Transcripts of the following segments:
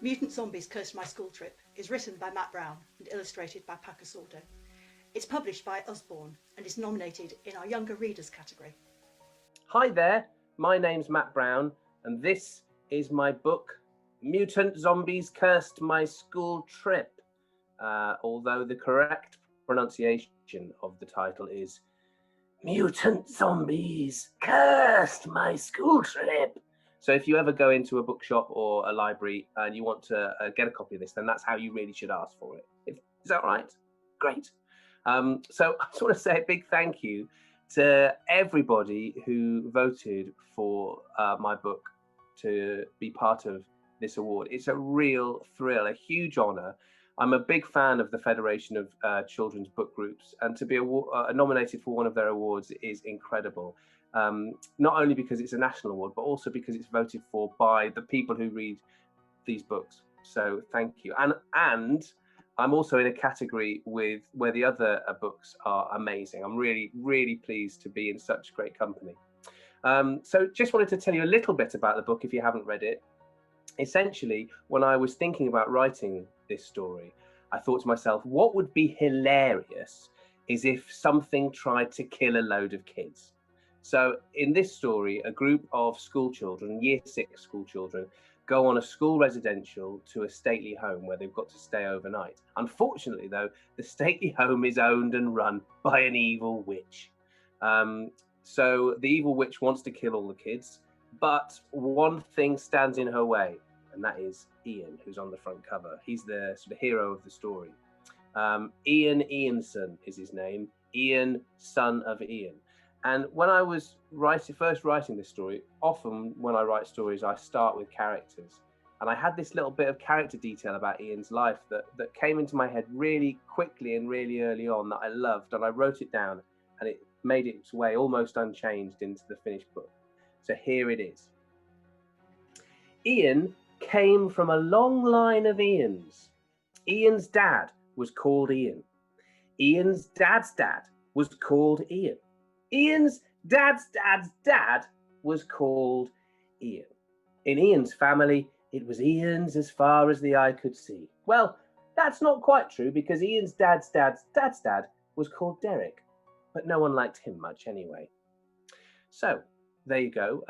Mutant Zombies Cursed My School Trip is written by Matt Brown and illustrated by Paco Sordo. It's published by Usborne and is nominated in our Younger Readers category. Hi there, my name's Matt Brown, and this is my book, Mutant Zombies Cursed My School Trip. Although the correct pronunciation of the title is Mutant Zombies Cursed My School Trip. So if you ever go into a bookshop or a library and you want to get a copy of this, then that's how you really should ask for it. Is that right? Great. So I just want to say a big thank you to everybody who voted for my book to be part of this award. It's a real thrill, a huge honour. I'm a big fan of the Federation of Children's Book Groups, and to be nominated for one of their awards is incredible. Not only because it's a national award, but also because it's voted for by the people who read these books. So thank you. And I'm also in a category where the other books are amazing. I'm really, really pleased to be in such great company. So just wanted to tell you a little bit about the book if you haven't read it. Essentially, when I was thinking about writing this story, I thought to myself, what would be hilarious is if something tried to kill a load of kids. So in this story, a group of school children, year 6 school children, go on a school residential to a stately home where they've got to stay overnight. Unfortunately, though, the stately home is owned and run by an evil witch. So the evil witch wants to kill all the kids, but one thing stands in her way, and that is Ian, who's on the front cover. He's the sort of hero of the story. Ian Ianson is his name, Ian, son of Ian. And when I was first writing this story, often when I write stories, I start with characters. And I had this little bit of character detail about Ian's life that came into my head really quickly and really early on that I loved. And I wrote it down, and it made its way almost unchanged into the finished book. So here it is. Ian came from a long line of Ians. Ian's dad was called Ian. Ian's dad's dad was called Ian. Ian's dad's dad's dad was called Ian. In Ian's family, it was Ian's as far as the eye could see. Well, that's not quite true, because Ian's dad's dad's dad's dad was called Derek, but no one liked him much anyway. So there you go.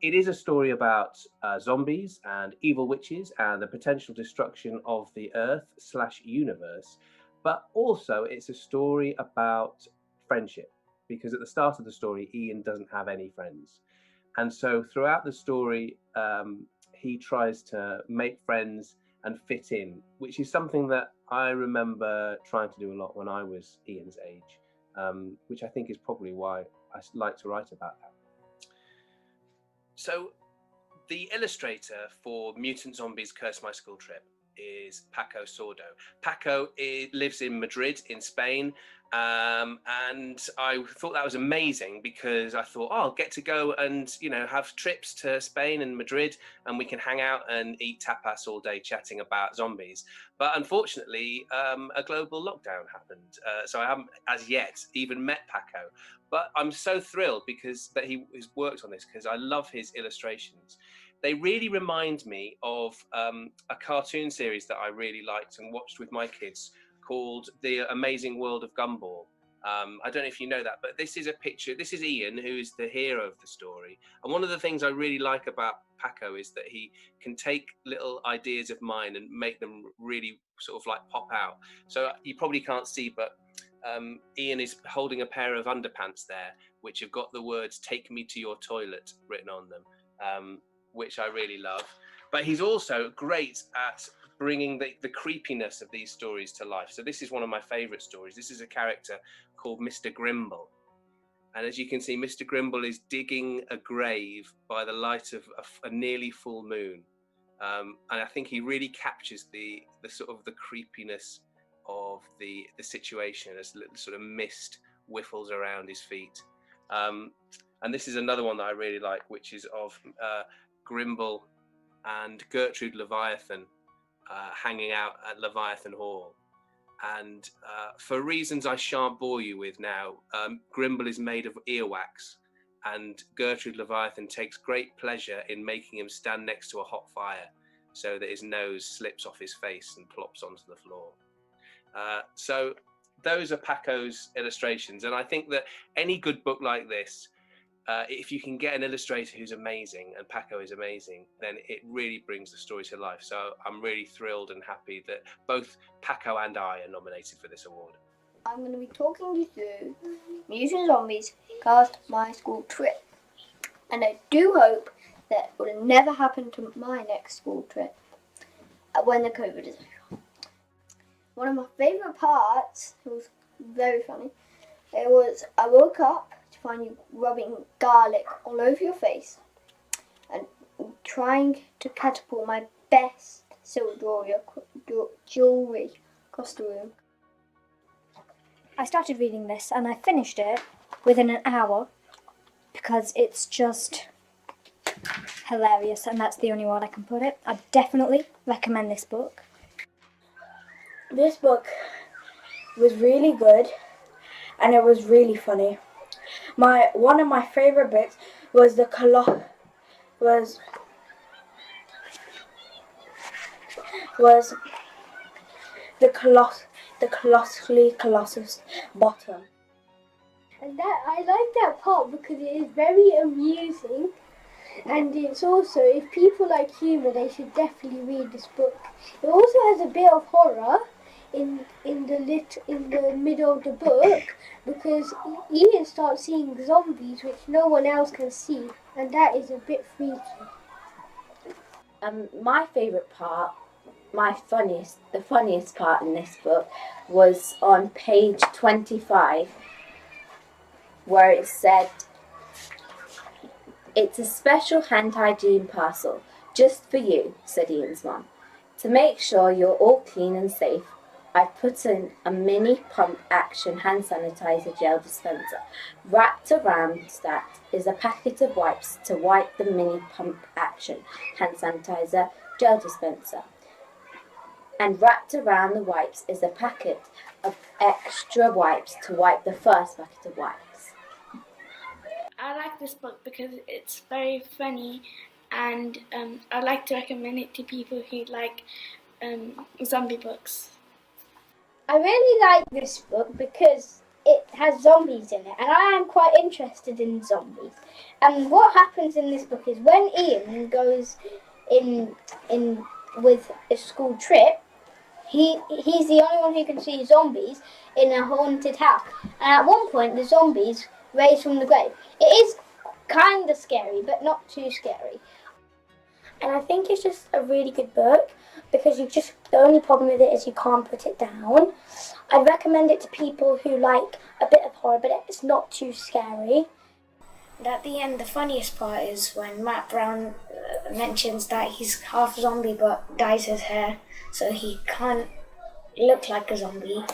It is a story about zombies and evil witches and the potential destruction of the Earth/universe, but also it's a story about friendship, because at the start of the story, Ian doesn't have any friends. And so throughout the story, he tries to make friends and fit in, which is something that I remember trying to do a lot when I was Ian's age, which I think is probably why I like to write about that. So the illustrator for Mutant Zombies Curse My School Trip is Paco Sordo. Paco lives in Madrid in Spain, and I thought that was amazing, because I thought, I'll get to go and have trips to Spain and Madrid, and we can hang out and eat tapas all day chatting about zombies. But unfortunately, a global lockdown happened, so I haven't as yet even met Paco. But I'm so thrilled that he has worked on this, because I love his illustrations. They really remind me of a cartoon series that I really liked and watched with my kids called The Amazing World of Gumball. I don't know if you know that, but this is a picture. This is Ian, who is the hero of the story. And one of the things I really like about Paco is that he can take little ideas of mine and make them really sort of like pop out. So you probably can't see, but Ian is holding a pair of underpants there, which have got the words "Take me to your toilet" written on them. Which I really love. But he's also great at bringing the creepiness of these stories to life. So this is one of my favourite stories. This is a character called Mr. Grimble. And as you can see, Mr. Grimble is digging a grave by the light of a nearly full moon. And I think he really captures the sort of the creepiness of the situation as little sort of mist whiffles around his feet. And this is another one that I really like, which is of Grimble and Gertrude Leviathan hanging out at Leviathan Hall. And for reasons I shan't bore you with now, Grimble is made of earwax, and Gertrude Leviathan takes great pleasure in making him stand next to a hot fire. so that his nose slips off his face and plops onto the floor. So those are Paco's illustrations, and I think that any good book like this, if you can get an illustrator who's amazing, and Paco is amazing, then it really brings the story to life. So I'm really thrilled and happy that both Paco and I are nominated for this award. I'm going to be talking you through Mutant Zombies Cast My School Trip. And I do hope that it will never happen to my next school trip when the COVID is over. One of my favourite parts, it was very funny, it was I woke up to find you rubbing garlic all over your face and trying to catapult my best silver jewellery across the room. I started reading this and I finished it within an hour because it's just hilarious, and that's the only word I can put it. I definitely recommend this book. This book was really good and it was really funny. One of my favourite bits was the Colossus bottom. And that I like that part because it is very amusing, and it's also, if people like humour, they should definitely read this book. It also has a bit of horror in the middle of the book, because Ian starts seeing zombies which no one else can see, and that is a bit freaky. My favourite part, the funniest part in this book was on page 25, where it said, "It's a special hand hygiene parcel, just for you," said Ian's mum. "To make sure you're all clean and safe, I've put in a mini pump action hand sanitizer gel dispenser. Wrapped around that is a packet of wipes to wipe the mini pump action hand sanitizer gel dispenser. And wrapped around the wipes is a packet of extra wipes to wipe the first packet of wipes." I like this book because it's very funny, and I'd like to recommend it to people who like zombie books. I really like this book because it has zombies in it, and I am quite interested in zombies. And what happens in this book is when Ian goes in with a school trip, he's the only one who can see zombies in a haunted house. And at one point, the zombies raise from the grave. It is kind of scary, but not too scary. And I think it's just a really good book because the only problem with it is you can't put it down. I'd recommend it to people who like a bit of horror, but it's not too scary. And at the end, the funniest part is when Matt Brown mentions that he's half zombie but dyes his hair so he can't look like a zombie.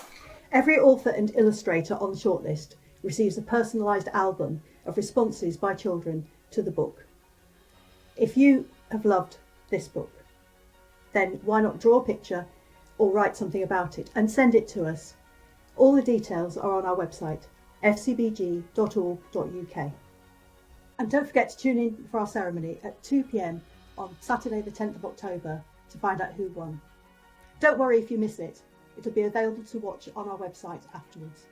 Every author and illustrator on the shortlist receives a personalised album of responses by children to the book. If you have loved this book, then why not draw a picture or write something about it and send it to us. All the details are on our website, fcbg.org.uk. And don't forget to tune in for our ceremony at 2 p.m. on Saturday the 10th of October to find out who won. Don't worry if you miss it. It'll be available to watch on our website afterwards.